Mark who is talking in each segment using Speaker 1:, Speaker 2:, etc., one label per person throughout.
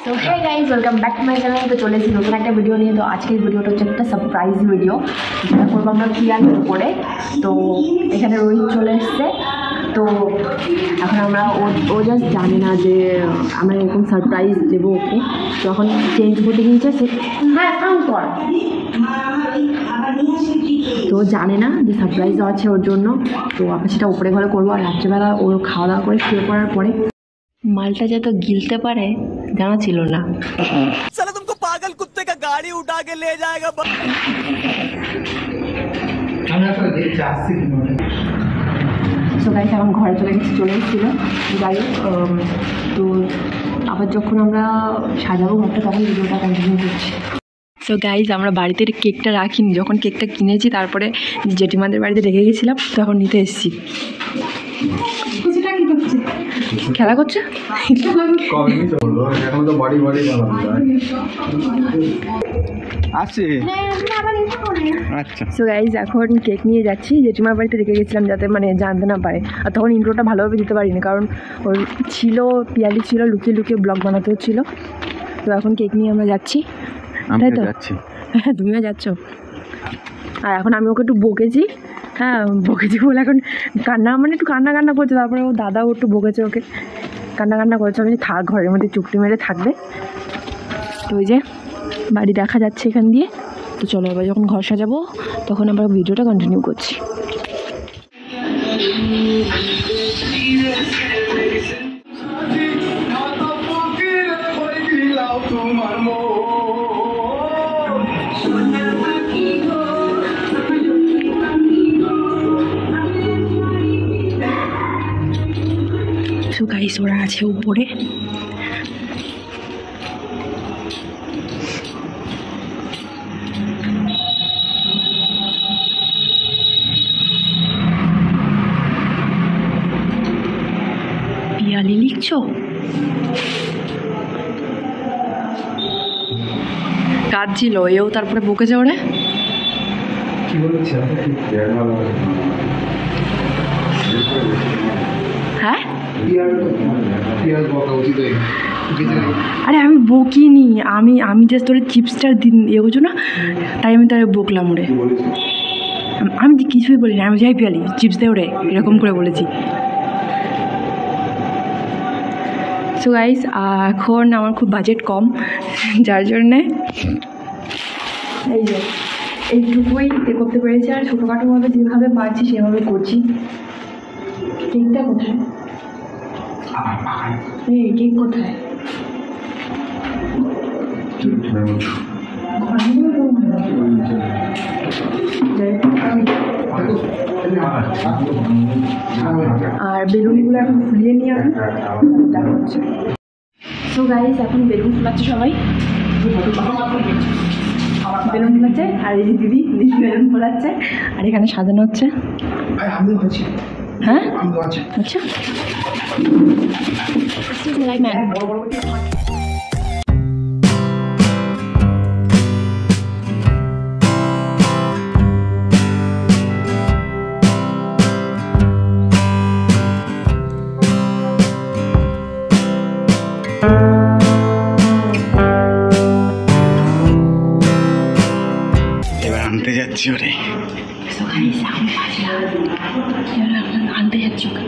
Speaker 1: So hey guys, welcome back to my channel। তো চলে এসেছি নতুন একটা ভিডিও নিয়ে। তো আজকের ভিডিওটা হচ্ছে একটা সারপ্রাইজ ভিডিও, যেটা করবো আমরা প্রিয়ার উপরে। তো এখানে রোহিত চলে এসছে। তো এখন আমরা ও জাস্ট জানে না যে আমরা এরকম সারপ্রাইজ দেবো ওকে। তো এখন চেঞ্জ করতে গিয়েছে সে, হ্যাঁ সাউন্ড কর। তো জানে না যে সারপ্রাইজ আছে ওর জন্য। তো আমরা সেটা উপরে ঘরে করবো, আর রাত্রেবেলা ওর খাওয়া দাওয়া করে শুয়ে পড়ার পরে মালটা যত গিলতে পারে জানা ছিল না।
Speaker 2: साला तुमको पागल कुत्ते का गाड़ी उठा के ले जाएगा।
Speaker 1: সো গাইস এখন ঘরে চলে এসেছিলো যাই। তো আবার যখন আমরা সাজাবো ঘরটা তখন ভিডিওটা কন্টিনিউ করছি। সো গাইজ আমরা বাড়িতে কেকটা রাখিনি, যখন কেকটা কিনেছি তারপরে জেঠিমাদের বাড়িতে রেখে গেছিলাম, তখন নিতে এসেছি। কিছুটা কি করছে, খেলা করছে। সো গাইজ এখন কেক নিয়ে যাচ্ছি, জেঠিমার বাড়িতে রেখে গেছিলাম যাতে মানে জানতে না পারে। আর তখন ইন্ট্রোটা ভালোভাবে দিতে পারিনি, কারণ ওর ছিল পিয়ালি ছিল, লুকিয়ে লুকিয়ে ব্লগ বানাতে হচ্ছিল। তো এখন কেক নিয়ে আমরা যাচ্ছি, তাই তো? হ্যাঁ তুমিও যাচ্ছ। আর এখন আমি ওকে একটু বকেছি, হ্যাঁ বকেছি বলে এখন কান্না মানে একটু কান্না করছে। তারপরে ও দাদাও একটু বকেছে ওকে, কান্না করছে। আমি থাক ঘরের মধ্যে চুপটি মেরে থাকবে। তো ওই যে বাড়ি দেখা যাচ্ছে এখান দিয়ে। তো চলো এবার যখন ঘর সাজাবো তখন আমরা ভিডিওটা কন্টিনিউ করছি। তো গাইস ওরা আছে উপরে। পিয়ালি লিখছো? কাজ ছিল এও, তারপরে বকেছে ওরে। কি বলছে? হ্যাঁ আরে আমি বকিনি, আমি জাস্ট তোর চিপসটার দিন ইয়ে করছো না, তাই আমি তার বকলাম ওরে। আমি কিছুই বলিনি, আমি যাই পিয়ালি চিপস দে ওরে, এরকম করে বলেছি। সো গাইস এখন আমার খুব বাজেট কম, যার জন্যে এই যে এইটুকুই করতে পেরেছি। আর ছোটোখাটোভাবে যেভাবে পারছি সেভাবে করছি। কেকটা কোথায়? এই কেক কোথায়? আর বেলুনগুলো এখন ফুলিয়ে নিয়ে আমি দেখা হচ্ছে। সো গাইস এখন বেলুন ফুলাচ্ছে সবাই, বেলুন ফুলাচ্ছে। আর এই দিদি বেলুন ফুলাচ্ছে, আর এখানে সাজানো হচ্ছে। হ্যাঁ আচ্ছা
Speaker 3: এবার আনতে যাচ্ছি ওরে।
Speaker 1: আনতে যাচ্ছি ওকে।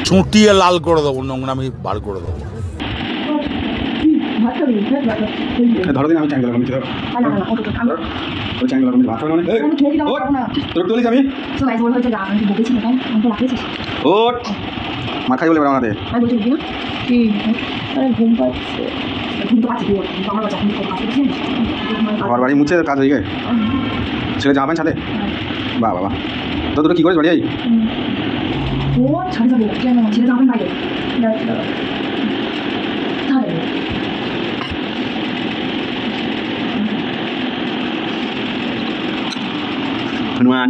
Speaker 4: চুটিয়ে লাল করে দেবো, নোংরামি বার করে দেবো।
Speaker 3: ধরো দিন আমি চাঙ্গেল আমি ভাত খাবো আমি ওট মাথায় বলে আমাদের
Speaker 1: ঘুম পাচ্ছে,
Speaker 3: ঘর বাড়ি মুছে কাজ হয়ে গেছে। ছেলে যাবেন ছাদে? বাহ বাবা, তো তোরা কী করিস বাড়ি? হনুমান,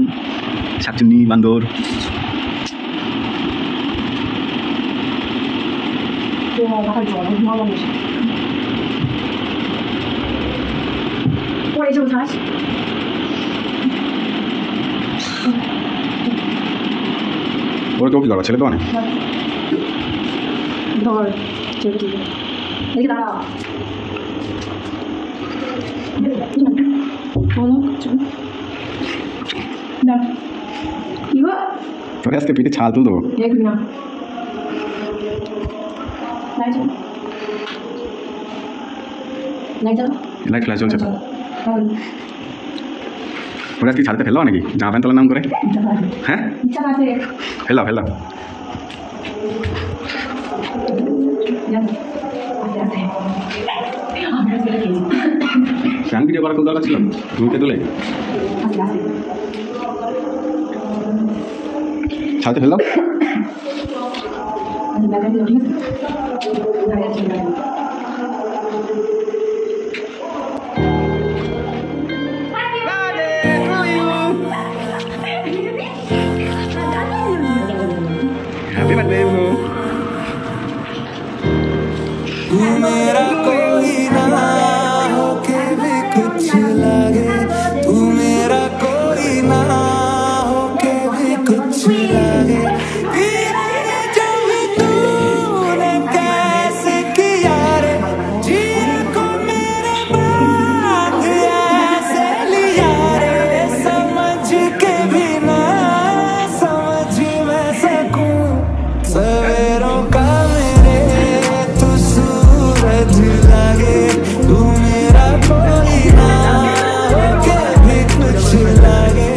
Speaker 3: শাকচুন্নি, বান্দর।
Speaker 1: 저 나갈 줄 알아. তোমার এই যে উঠাস
Speaker 3: ওর কেউ কি করবা ছেলে তো অনেক
Speaker 1: ধর চেপে দেখি দাঁড়াও না কি গো
Speaker 3: তোকে আজকে পিঠে ছাল তুল দেবো
Speaker 1: দেখবি না
Speaker 3: লাইট খেলা চলছে তো ওরা কি ছাড়তে ফেলো নাকি জামা প্যান্ট তোলার নাম করে হ্যাঁ ফেলা ফেলা ফ্যান ভিডিও করা খুব দরকার ছিল ঘুমতে তুলে ছাড়তে ফেললাম हैप्पी बर्थडे
Speaker 2: तू मेरा कोई ना होके भी कुछ लगे तू मेरा कोई ना होके भी कुछ लगे जब तूने कैसे किया रे जीर को मेरे बाद ऐसे लिया रे समझ के भी ना समझ मैं सकूं सवेरों का मेरे तू सूरज लगे तू मेरा कोई ना होके भी कुछ लगे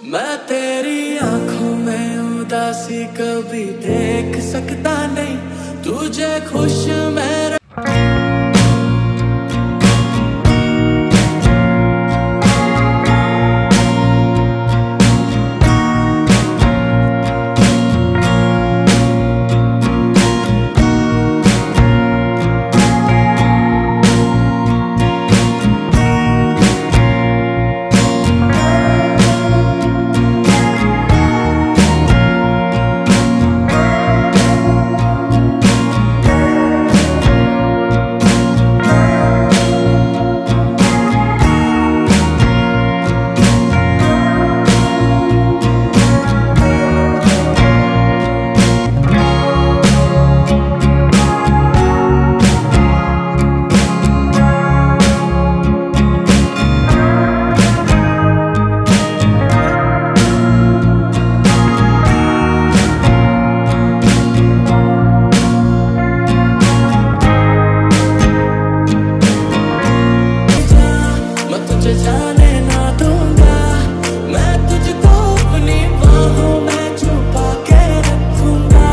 Speaker 2: मैं तेरी आंखों में उदासी कभी देख सकता नहीं तुझे खुश मैं जाने ना दूंगा मैं तुझको अपनी बाहों में छुपा के रखूंगा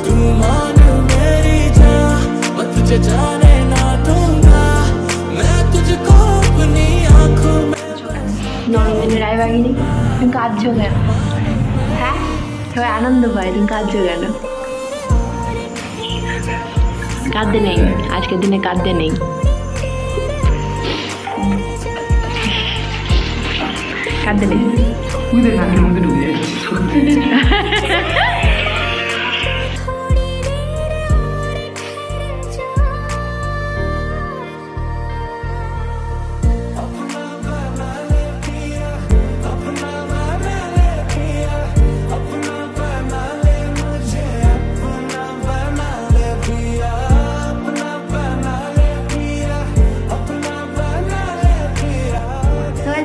Speaker 2: तू मान मेरी जान मैं तुझे जाने ना दूंगा मैं तुझको अपनी आंखों में
Speaker 1: নরমের রায়বাগিনী তুমি কাঁদছো কেন হ্যাঁ সবাই আনন্দ পায় তুমি কাঁদছো কেন কাঁদতে নেই আজকের দিনে কাঁদতে নেই কাঁদতে নেই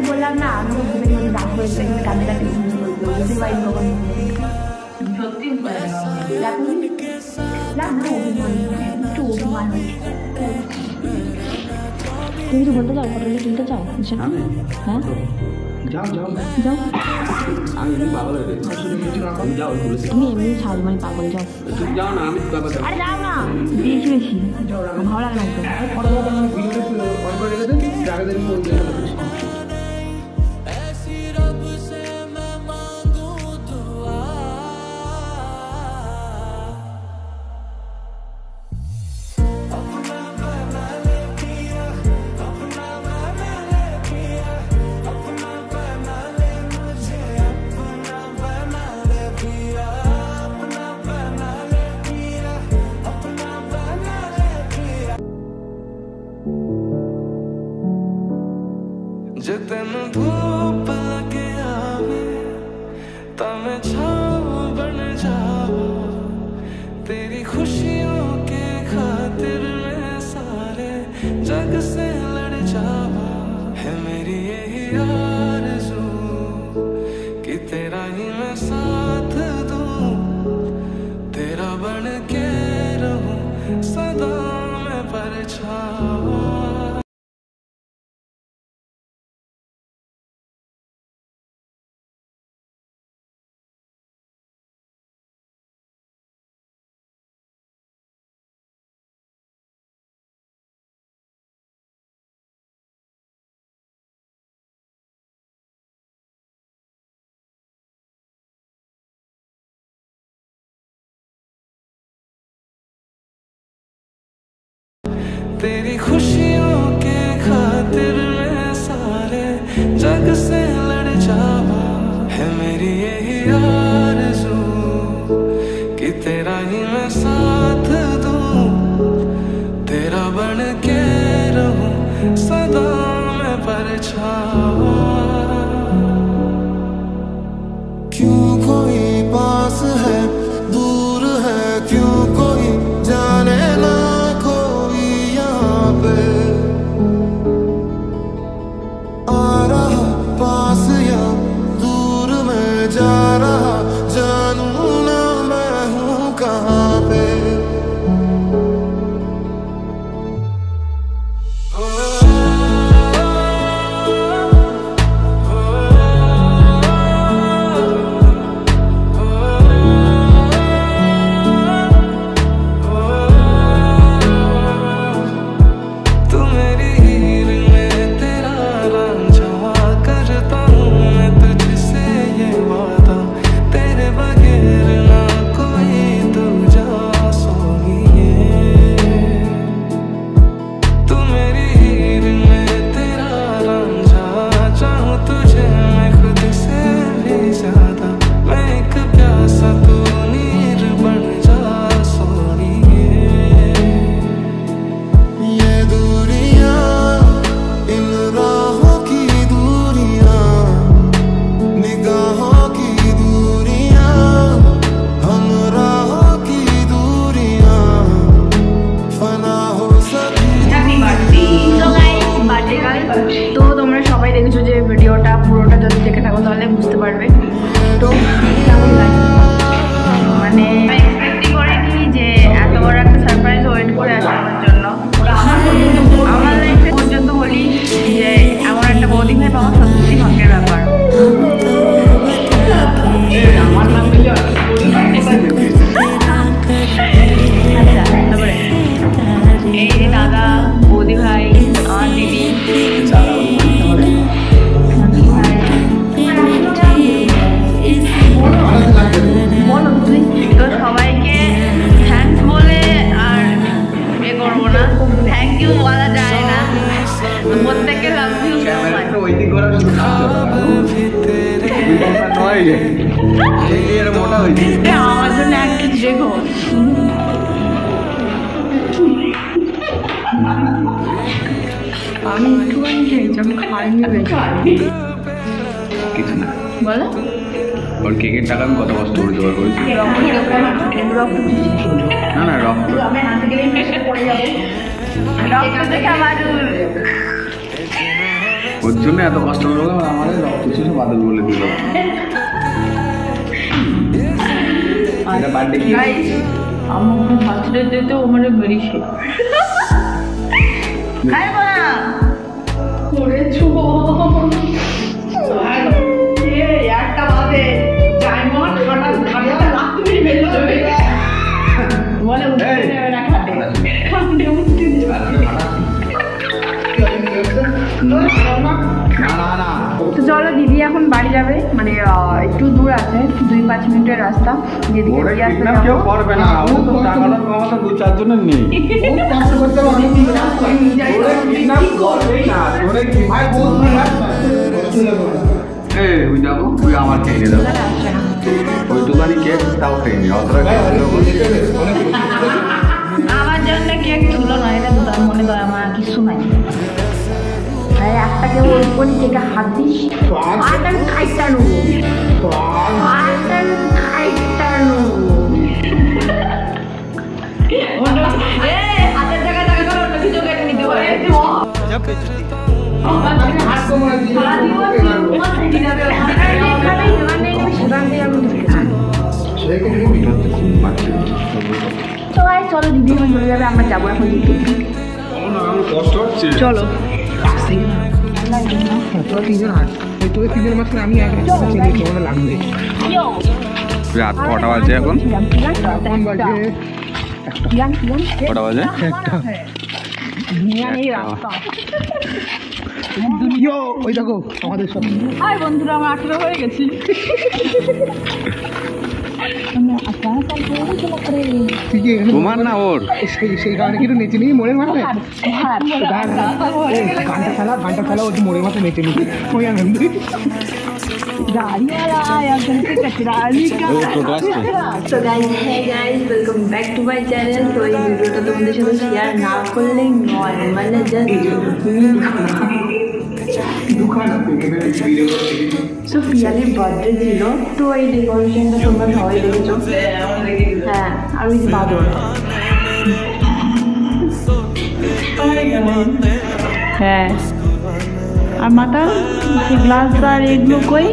Speaker 1: বললাম না আমি দাম করেছি কাঁদতে বুঝতে পারি কখন সত্যি একটু অভিমান তুমি কিছু বলতে চাও? ফটোটা তুলতে চাও? হ্যাঁ
Speaker 3: যাও যাও
Speaker 1: যাও,
Speaker 3: আমি এমনি পাগল হয়ে গেছি যাও
Speaker 1: তুমি এমনি সাজু মানে পাগল, যাও।
Speaker 3: তুমি যাও না আমি ব্যাপার
Speaker 1: আরে যাও না, বেশি বেশি ভালো লাগে না একদম।
Speaker 2: ऐसी रब से मैं मांगू दुआ अपना मैंने किया अपना मैंने किया अपना मैंने मुझे अपना मैंने किया अपना मैंने किया अपना मैंने किया जे तेन धूप लगे आवे तमे छाव बन जाओ तेरी खुशियों के खातिर मैं सारे जग से लड़ जाओ है मेरी यही आरज़ू कि तेरा ही मैं साथ दूं तेरा बन के रहूं सदा मैं परछावा तेरी खुशियों के खातिर मैं सारे जग से लड़ जावा है मेरी यही आरज़ू कि तेरा ही मैं साथ दूं तेरा बन के रहूं सदा मैं परछावा क्यों कोई पास है दूर है क्यों कोई जाने ना कोई यहाँ पे आ रहा पास या दूर में जा रहा जानू ना मैं हूँ कहाँ पे
Speaker 1: তো তোমরা সবাই দেখেছো যে ভিডিওটা পুরোটা যদি দেখে থাকো তাহলে বুঝতে পারবে। তো কেমন লাগে মানে এক্সপেক্টই করিনি যে এত বড় একটা সারপ্রাইজ ওয়েট করে আছে আমার জন্য। আমার লাইফে পর্যন্ত বলি যে এমন একটা বৌদি ভাই পাওয়া সত্যি ভাগ্যের ব্যাপার। আচ্ছা তারপরে এই যে দাদা বৌদি ভাই আমার দিদি তো সবাইকে থ্যাঙ্কস বলে আর এ করবো না, থ্যাংক ইউ বলা যায় না, প্রত্যেককে লাভ ইউ আমার জন্য একটা শেখো। আমি একটুখানি খেয়েছি, আমি খাইনি বেশি
Speaker 3: কিছু না
Speaker 1: বলো।
Speaker 3: ওর কেকের টাকা আমি কত কষ্ট করে জোগাড় করেছি না না রক্ত ওর জন্য এত কষ্ট করে আমাদের রক্ত ছিল বাদল বলে দিল বার্থডে কি
Speaker 1: আমার বার্থডে তো মানে বেরিয়েছে তো চলো দিদি এখন বাড়ি যাবে, মানে একটু দূর আছে, 2-5 মিনিটের রাস্তা। দিদিকে দিয়ে আসতে
Speaker 3: আমার খেয়ে নিয়ে যাবো ওই দোকানি কেক তাও খেয়ে নিয়ে
Speaker 5: আমার জন্য কেক তুলো না, এটা তো তার মনে করে আমার কিছু নাই।
Speaker 1: একটা কেউ ওই কেকে হাত দিস আর খাইটা নেবো
Speaker 5: হাতের জায়গায় টাকা করে অন্য কিছু কেটে নিতে পারে।
Speaker 1: চলো দিদি এখন চলে যাবে, আমরা যাবো এখন দিদি। চলো
Speaker 3: রাত কটা বাজে এখন? কটা বাজে?
Speaker 6: ওই দেখো আমাদের সব
Speaker 5: বন্ধুরা আমার 18 হয়ে গেছি।
Speaker 3: তোমার না ওর?
Speaker 6: সেই কারণে কিন্তু নেচে নিই মোড়ের মাথায় ঘন্টা খেলা ওর মোড়ের মাথায় নেচে নিই ওই আনন্দ।
Speaker 1: So guys, hey guys, welcome back to my channel. তো এই ভিডিওটা তোমাদের সাথে শেয়ার না করলেই নয়, মানে সো পিয়ালির বার্থডে ছিল, তো এই ডেকোরেশনটা তোমরা সবাই দেখেছো। হ্যাঁ, আর ওই যে বাদর, হ্যাঁ, আর মাথা গ্লাস আর এগুলো কই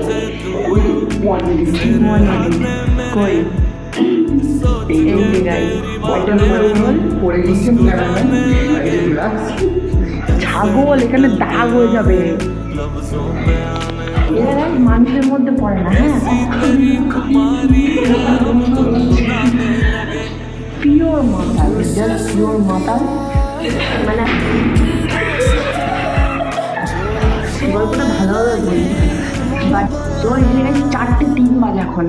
Speaker 1: কই এই ছাগল এখানে দাগ হয়ে যাবে, এরা মানুষের মধ্যে পড়ে না। হ্যাঁ, পিওর মাতাল, জাস্ট পিওর মাতাল। মানে গল্পটা ভালোভাবে বলি, বাট তোর এখানে 4:03 বাজে এখন,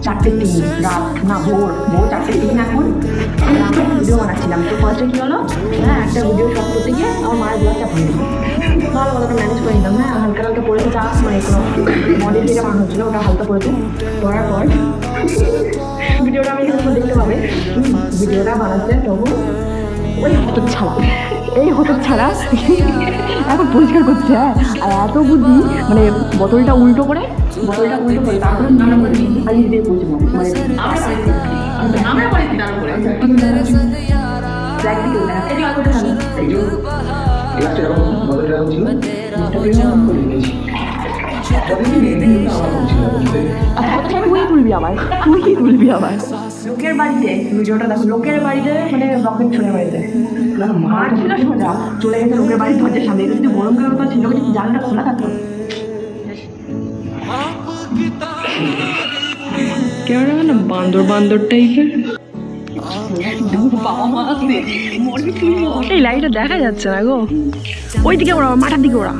Speaker 1: 4:03 রাত না ভোর 4:03 এখন। আমরা ভিডিও বানাচ্ছিলাম, তো ফার্স্টে কী হলো, হ্যাঁ একটা ভিডিও শট করতে গিয়ে আমার মায়ের ব্লগটা ভাঙে দিল। ভালো ভালো ম্যানেজ করে নিতাম, হ্যাঁ হালকা হালকা পড়েছে, চাষ মানে কোনো মডেল থেকে বানানো হচ্ছিলো, ওটা হালকা পড়েছে। করার পর ভিডিওটা আমি এখানে দেখতে পাবে, ভিডিওটা বানাচ্ছে তবু ওই হতচ্ছাড়া, এই হতচ্ছাড়া এখন পরিষ্কার করছে। হ্যাঁ, আর এত বুদ্ধি, মানে বোতলটা উল্টো করে তারপরে নানা করে খালি দিয়ে পড়ছে, মানে তুলবি আবার লোকের বাড়িতে। ভিডিওটা দেখো, লোকের বাড়িতে মানে রকেট ছড়ে বাড়িতে মার ছিল সোজা চলে গেছে লোকের বাড়ির দরজার সামনে। যদি গরমকালের মতো ছিল, যদি জানটা খোলা থাকতো, কেমন না বান্দর বান্দর টাইপের। এই লাইটটা দেখা যাচ্ছে না গো, ওই দিকে ওরা, মাথার দিকে ওরা।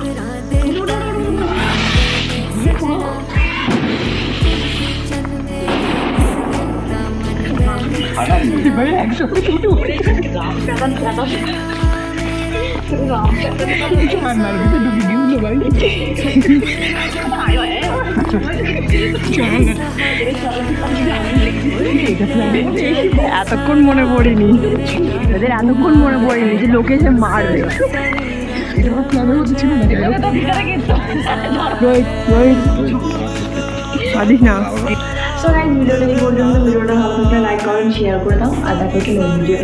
Speaker 1: এতক্ষণ মনে পড়েনি, এদের এতক্ষণ মনে পড়েনি যে লোকে যে মারবে। পারিস না। সো গাইস, ভিডিওটা এই পর্যন্ত। ভিডিওটা ভালো লাগলে লাইক করেন, শেয়ার করে দাও, আর দেখো কি ভিডিও।